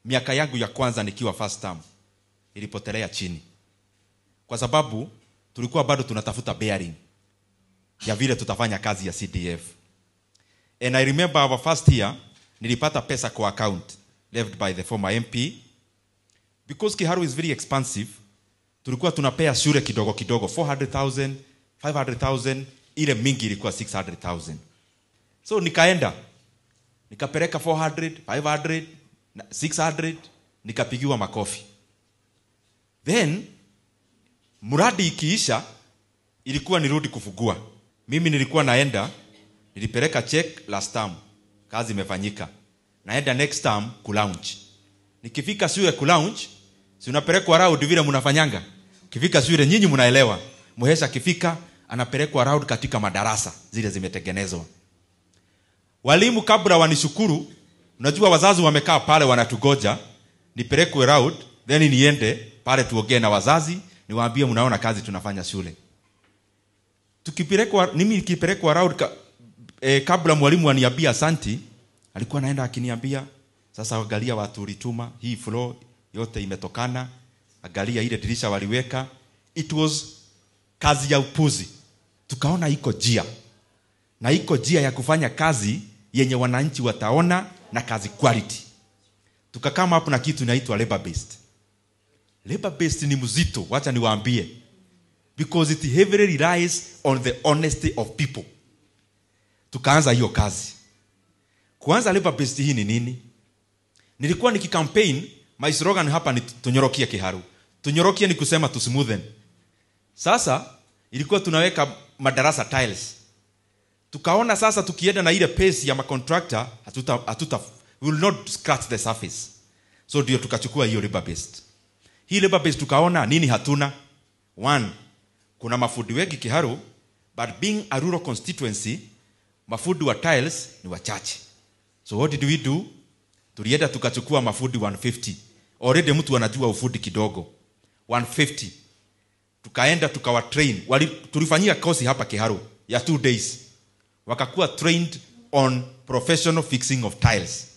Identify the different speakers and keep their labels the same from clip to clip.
Speaker 1: miaka yangu ya kwanza nikiwa first term ilipotelea chini. Kwa sababu tulikuwa bado tunatafuta bearing ya vile tutafanya kazi ya CDF. And I remember our first year nilipata pesa kwa account left by the former MP. Because Kiharu is very expensive, tulikuwa tunapea shule kidogo kidogo, 400,000, 500,000, ile mingi ilikuwa 600,000. So nikaenda, nikapeleka 400, 500, 600, nikapigiwa makofi. Then muradi ikiisha, ilikuwa nirudi kufugua. Mimi nilikuwa naenda, nilipeleka check last term, kazi imefanyika. Naenda next term kulaunch. Nikifika shule kulaunch, si unapelekwa round vile mnafanyanga. Ukifika shule nyinyi mnaelewa. Muhesha kifika anapelekwa round katika madarasa zile zimetengenezwa. Walimu kabla wanishukuru, unajua wazazi wamekaa pale wanatugoja, nipelekwe round, then niende pale tuongee na wazazi, niwaambie mnaona kazi tunafanya shule. Mimi nikipelekwa round kabla mwalimu aniambia asante, alikuwa anaenda akiniambia, sasa angalia watu ulituma, hii floor yote imetokana, angalia ile dirisha waliweka. It was kazi ya upuzi. Tukaona iko njia. Na iko njia ya kufanya kazi yenye wananchi wataona na kazi quality. Tukakama hapo na kitu inaitwa labor based. Labor based ni mzito, wacha niwaambie. Because it heavily relies on the honesty of people. Tukaanza hiyo kazi. Kuanza labor based hii ni nini? Nilikuwa nikikampaign, my slogan hapa ni tunyorokie Kiharu. Tunyorokie ni kusema tusmoothen. Sasa ilikuwa tunaweka madarasa tiles. Tukaona sasa tukienda na ile pace ya macontractor we will not scratch the surface. So ndio tukachukua hiyo labor based. Hii labor based tukaona nini hatuna? One, kuna mafundi wengi Kiharu, but being a rural constituency, mafundi wa tiles ni wachache. So what did we do? Tulienda tukachukua mafundi 150. Already mtu anajua ufundi kidogo. 150. Tukaenda tukawa train. Tulifanyia kosi hapa Kiharu ya 2 days. Wakakuwa trained on professional fixing of tiles.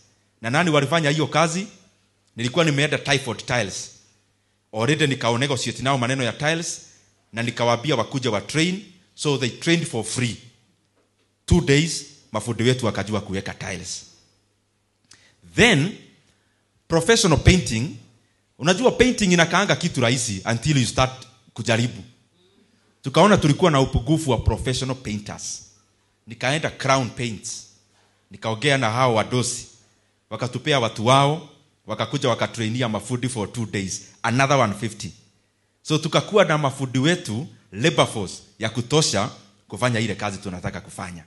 Speaker 1: Na nani walifanya hiyo kazi? Nilikuwa nimeenda Typhoid Tiles. Already nikaonegotiate nao maneno ya tiles na nikawaambia wakuja wa train, so they trained for free. 2 days mafundi wetu wakajua kuweka tiles. Then professional painting, unajua painting inakaanga kitu rahisi until you start kujaribu. Tukaona tulikuwa na upungufu wa professional painters. Nikaenda Crown Paints. Nikaongea na hao wadosi. Wakatupea watu wao, wakakuja wakatrainia mafundi for 2 days, another 150. So tukakuwa na mafundi wetu labor force ya kutosha kufanya ile kazi tunataka kufanya.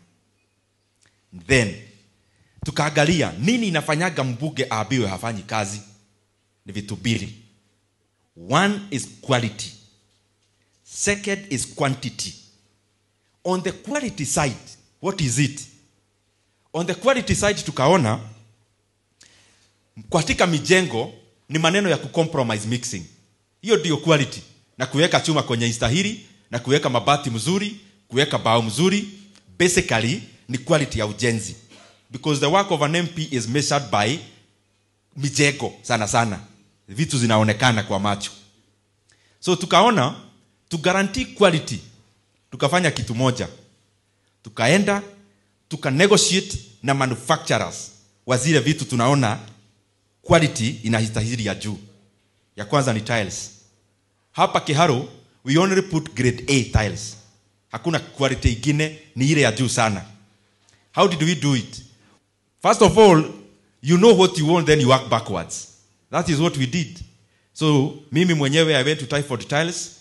Speaker 1: Then tukaangalia nini inafanyaga mbunge aambiwe hafanyi kazi. Ni vitu mbili. One is quality. Second is quantity. On the quality side, what is it? On the quality side tukaona katika mijengo ni maneno ya kucompromise mixing. Hiyo ndio quality. Na kuweka chuma kwenye istahili, na kuweka mabati mzuri, kuweka bao mzuri. Basically ni quality ya ujenzi. Because the work of an MP is measured by mijengo sana sana. Vitu zinaonekana kwa macho. So tukaona to guarantee quality, tukafanya kitu moja. Tukaenda tukanegotiate na manufacturers wa zile vitu tunaona quality inahitaji ya juu. Ya kwanza ni tiles. Hapa Kiharu we only put grade A tiles. Hakuna quality ingine, ni ile ya juu sana. How did we do it? First of all, you know what you want, then you work backwards. That is what we did. So mimi mwenyewe I went to Typhoid Tiles.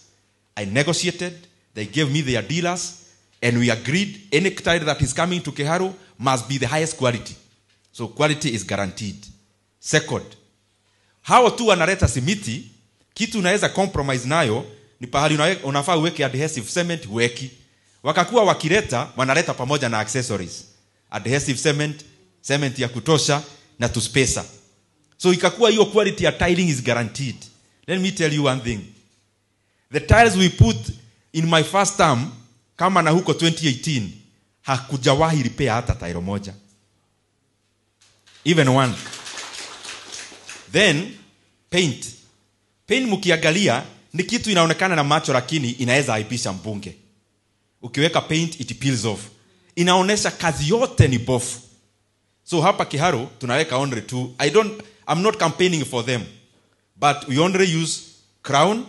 Speaker 1: I negotiated. They gave me their dealers. And we agreed any tile that is coming to Kiharu must be the highest quality. So quality is guaranteed. Second, hao tu wanaleta simiti, kitu unaweza compromise nayo ni pahali unafaa uweke adhesive cement uweki. Wakakuwa wakileta, wanaleta pamoja na accessories. Adhesive cement, cement ya kutosha na to spacer. So ikakuwa hiyo quality ya tiling is guaranteed. Let me tell you one thing. The tiles we put in my first term, kama na huko 2018, hakujawahi repair hata tile moja. Even one. Then paint. Paint mkiangalia ni kitu inaonekana na macho lakini inaweza aipisha mbunge. Ukiweka paint it peels off. Inaonesha kazi yote ni bofu. So hapa Kiharu tunaweka only two. I'm not campaigning for them. But we only use Crown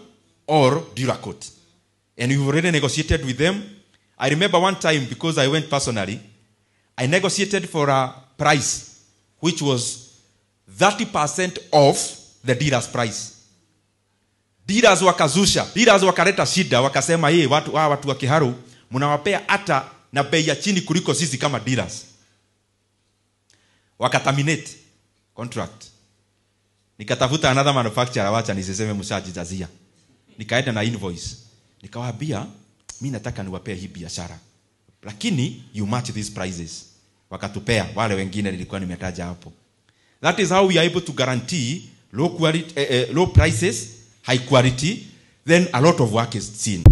Speaker 1: or Duracoat. And we've already negotiated with them. I remember one time, because I went personally, I negotiated for a price which was 30% off the dealer's price. Dealers wakazusha, dealers wakaleta shida, wakasema watu wa Kiharu mnawapea hata na bei ya chini kuliko sisi kama dealers. Wakaterminate contract. Nikatafuta another manufacturer, wacha nisiseme mshajijazia. Nikaenda na invoice. Nikawaambia mimi nataka niwapee hii biashara, lakini you match these prices. Wakatupea wale wengine nilikuwa nimetaja hapo. That is how we are able to guarantee low prices, high quality, then a lot of work is seen.